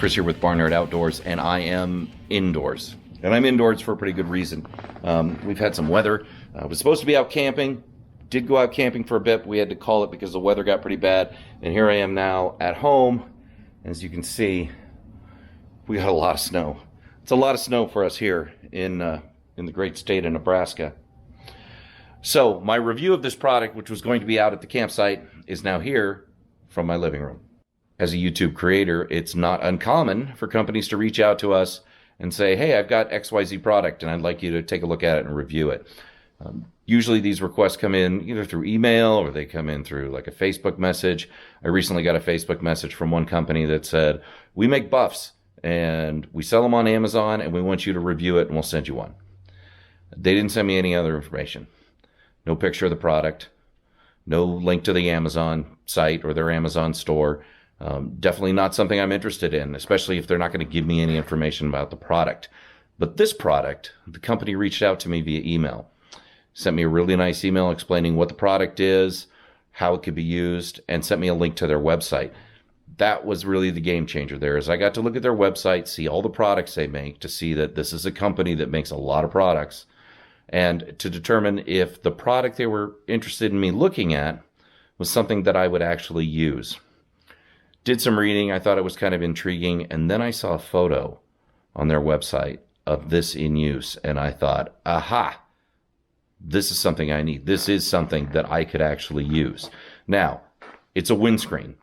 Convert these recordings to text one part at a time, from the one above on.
Chris here with Barnyard Outdoors, and I am indoors. And I'm indoors for a pretty good reason. We've had some weather. I was supposed to be out camping. Did go out camping for a bit, but we had to call it because the weather got pretty bad. And here I am now at home. As you can see, we got a lot of snow. It's a lot of snow for us here in the great state of Nebraska. So my review of this product, which was going to be out at the campsite, is now here from my living room. As a YouTube creator, it's not uncommon for companies to reach out to us and say, hey, I've got XYZ product and I'd like you to take a look at it and review it. Usually these requests come in either through email or they come in through like a Facebook message. I recently got a Facebook message from one company that said, we make buffs and we sell them on Amazon and we want you to review it and we'll send you one. They didn't send me any other information. No picture of the product, no link to the Amazon site or their Amazon store. Definitely not something I'm interested in, especially if they're not going to give me any information about the product. But this product, the company reached out to me via email, sent me a really nice email explaining what the product is, how it could be used, and sent me a link to their website. That was really the game changer there, is I got to look at their website, see all the products they make, to see that this is a company that makes a lot of products, and to determine if the product they were interested in me looking at was something that I would actually use. Did some reading, I thought it was kind of intriguing, and then I saw a photo on their website of this in use, and I thought, aha, this is something I need. This is something that I could actually use. Now, it's a windscreen.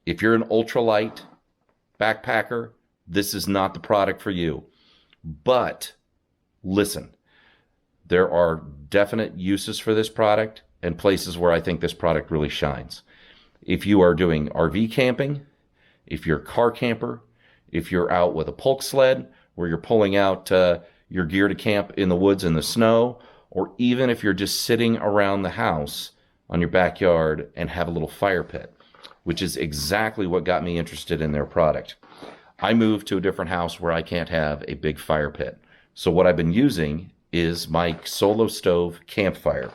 If you're an ultralight backpacker, this is not the product for you. But listen, there are definite uses for this product and places where I think this product really shines. If you are doing RV camping, if you're a car camper, if you're out with a pulk sled where you're pulling out your gear to camp in the woods in the snow, or even if you're just sitting around the house on your backyard and have a little fire pit, which is exactly what got me interested in their product. I moved to a different house where I can't have a big fire pit. So what I've been using is my solo stove Campfire.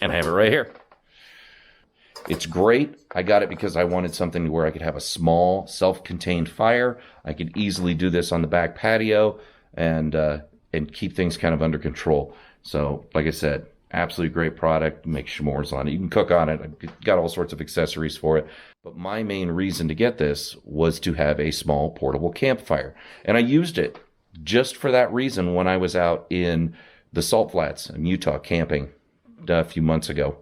And I have it right here. It's great. I got it because I wanted something where I could have a small, self-contained fire. I could easily do this on the back patio and keep things kind of under control. So, like I said, absolutely great product. Make s'mores on it. You can cook on it. I've got all sorts of accessories for it. But my main reason to get this was to have a small portable campfire. And I used it just for that reason when I was out in the Salt Flats in Utah camping a few months ago.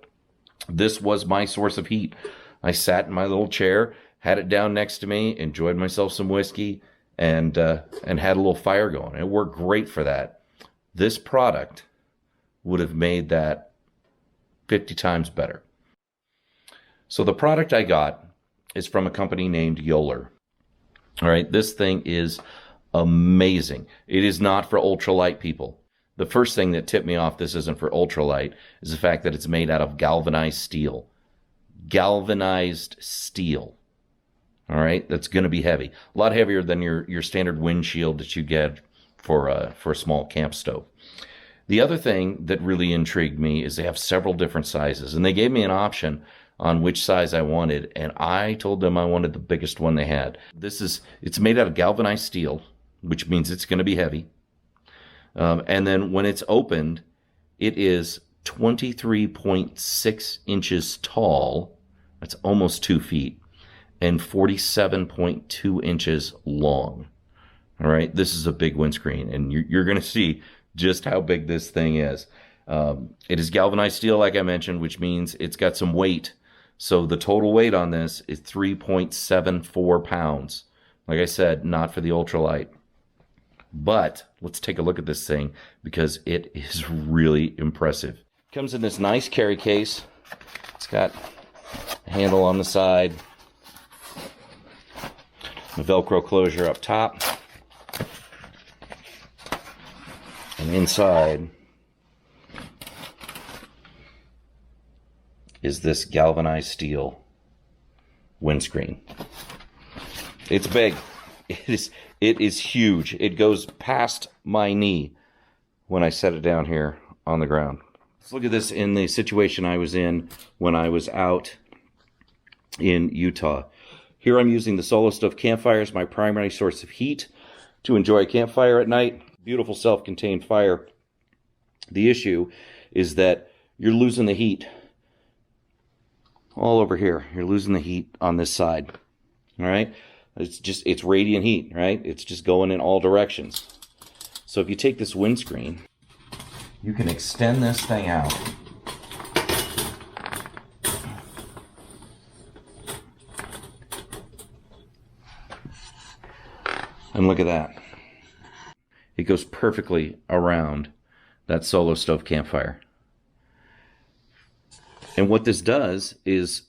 This was my source of heat. I sat in my little chair, had it down next to me, enjoyed myself some whiskey, and had a little fire going. It worked great for that. This product would have made that 50 times better. So the product I got is from a company named Yoler. All right, this thing is amazing. It is not for ultralight people. The first thing that tipped me off this isn't for ultralight is the fact that it's made out of galvanized steel. Galvanized steel. All right, that's going to be heavy. A lot heavier than your standard windshield that you get for a small camp stove. The other thing that really intrigued me is they have several different sizes, and they gave me an option on which size I wanted, and I told them I wanted the biggest one they had. It's made out of galvanized steel, which means it's going to be heavy. And then when it's opened, it is 23.6 inches tall. That's almost 2 feet, and 47.2 inches long. All right, this is a big windscreen, and you're going to see just how big this thing is. It is galvanized steel, like I mentioned, which means it's got some weight. So the total weight on this is 3.74 pounds. Like I said, not for the ultralight. But let's take a look at this thing because it is really impressive. Comes in this nice carry case. It's got a handle on the side, a Velcro closure up top, and inside is this galvanized steel windscreen. It's big. It is huge. It goes past my knee when I set it down here on the ground. Let's look at this in the situation I was in when I was out in Utah. Here I'm using the Solo Stove Campfire as my primary source of heat to enjoy a campfire at night. Beautiful self-contained fire. The issue is that you're losing the heat all over here. You're losing the heat on this side. All right? It's radiant heat, right? It's just going in all directions. So if you take this windscreen, you can extend this thing out. And look at that. It goes perfectly around that Solo Stove Campfire. And what this does is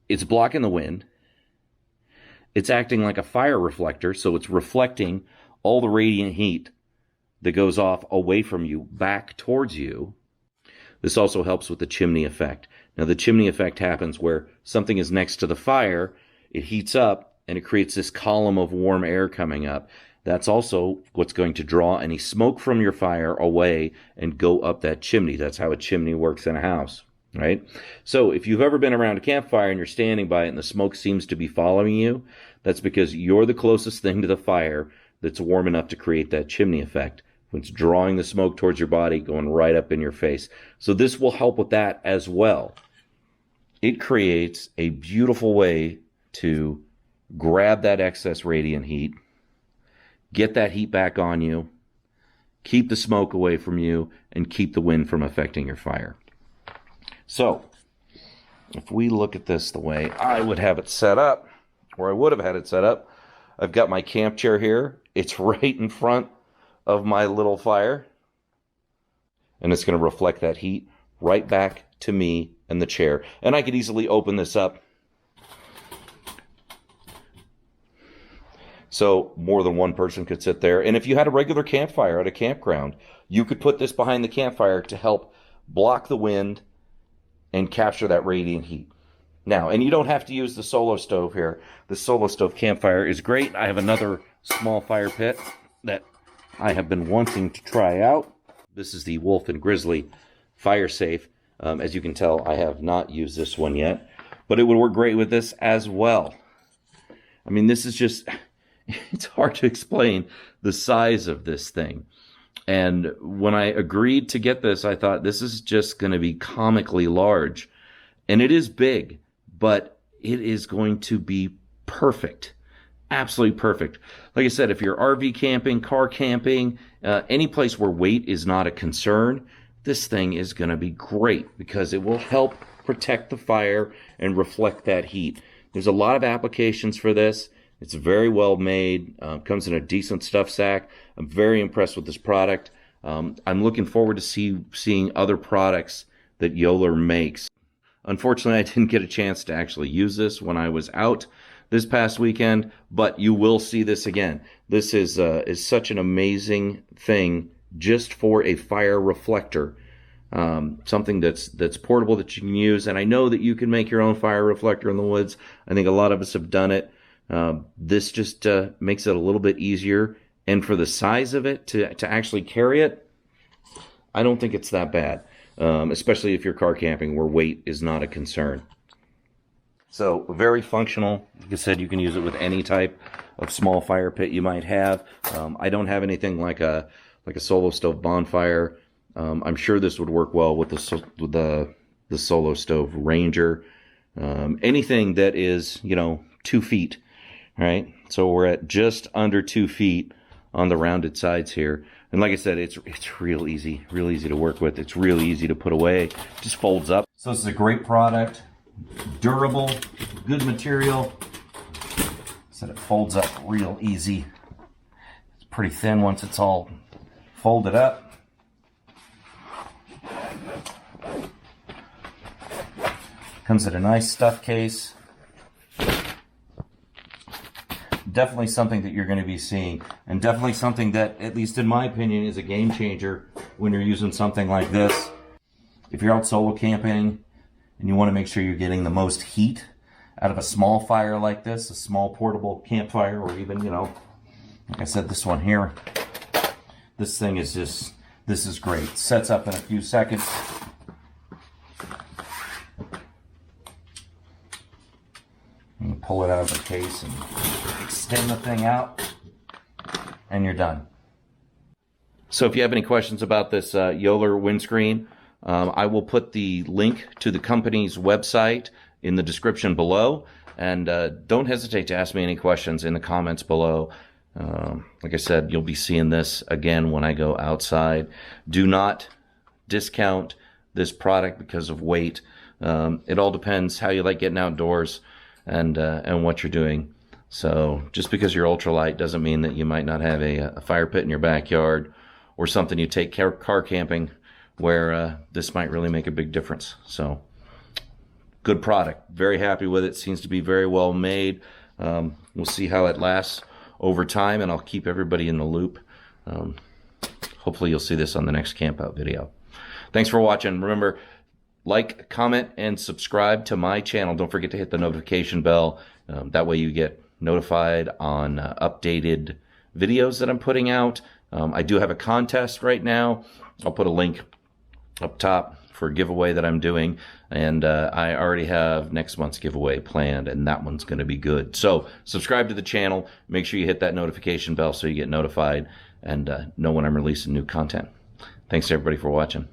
it's blocking the wind. It's acting like a fire reflector, so it's reflecting all the radiant heat that goes off away from you back towards you. This also helps with the chimney effect. Now, the chimney effect happens where something is next to the fire, it heats up, and it creates this column of warm air coming up. That's also what's going to draw any smoke from your fire away and go up that chimney. That's how a chimney works in a house, right? So if you've ever been around a campfire and you're standing by it and the smoke seems to be following you, that's because you're the closest thing to the fire that's warm enough to create that chimney effect. When it's drawing the smoke towards your body, going right up in your face. So this will help with that as well. It creates a beautiful way to grab that excess radiant heat, get that heat back on you, keep the smoke away from you, and keep the wind from affecting your fire. So, if we look at this the way I would have it set up, or I would have had it set up, I've got my camp chair here. It's right in front of my little fire, and it's going to reflect that heat right back to me and the chair. And I could easily open this up so more than one person could sit there. And if you had a regular campfire at a campground, you could put this behind the campfire to help block the wind and capture that radiant heat. Now, and you don't have to use the Solo Stove here. The Solo Stove Campfire is great. I have another small fire pit that I have been wanting to try out. This is the Wolf and Grizzly Fire Safe. As you can tell, I have not used this one yet, but it would work great with this as well. I mean, this is just, it's hard to explain the size of this thing. And when I agreed to get this, I thought this is just going to be comically large. And it is big, but it is going to be perfect. Absolutely perfect. Like I said, if you're RV camping, car camping, any place where weight is not a concern, this thing is going to be great because it will help protect the fire and reflect that heat. There's a lot of applications for this. It's very well made. Comes in a decent stuff sack. I'm very impressed with this product. I'm looking forward to seeing other products that Yoler makes. Unfortunately, I didn't get a chance to actually use this when I was out this past weekend, but you will see this again. This is such an amazing thing just for a fire reflector. Something that's portable that you can use. And I know that you can make your own fire reflector in the woods. I think a lot of us have done it. This just makes it a little bit easier. And for the size of it, to actually carry it, I don't think it's that bad. Especially if you're car camping where weight is not a concern. So very functional. Like I said, you can use it with any type of small fire pit you might have. I don't have anything like a Solo Stove bonfire. I'm sure this would work well with the Solo Stove Ranger. Anything that is 2 feet, right? So we're at just under 2 feet on the rounded sides here. And like I said, it's real easy to work with. It's really easy to put away. Just folds up. So this is a great product. Durable, good material. So it folds up real easy. It's pretty thin once it's all folded up. Comes in a nice stuff case. Definitely something that you're going to be seeing, and definitely something that, at least in my opinion, is a game changer when you're using something like this. If you're out solo camping and you want to make sure you're getting the most heat out of a small fire like this, a small portable campfire, or even, like I said, this one here, this thing is just, this is great. Sets up in a few seconds. pull it out of the case and extend the thing out, and you're done. So if you have any questions about this Yoler windscreen, I will put the link to the company's website in the description below, and don't hesitate to ask me any questions in the comments below. Like I said, you'll be seeing this again when I go outside. Do not discount this product because of weight. It all depends how you like getting outdoors and what you're doing. So just because you're ultralight doesn't mean that you might not have a fire pit in your backyard or something you take car camping where this might really make a big difference. So good product. Very happy with it. Seems to be very well made. We'll see how it lasts over time, and I'll keep everybody in the loop. Hopefully you'll see this on the next camp out video. Thanks for watching. Remember, like, comment, and subscribe to my channel. Don't forget to hit the notification bell. That way you get notified on updated videos that I'm putting out. I do have a contest right now. I'll put a link up top for a giveaway that I'm doing, and I already have next month's giveaway planned, and that one's going to be good. So subscribe to the channel, make sure you hit that notification bell so you get notified and know when I'm releasing new content. Thanks everybody for watching.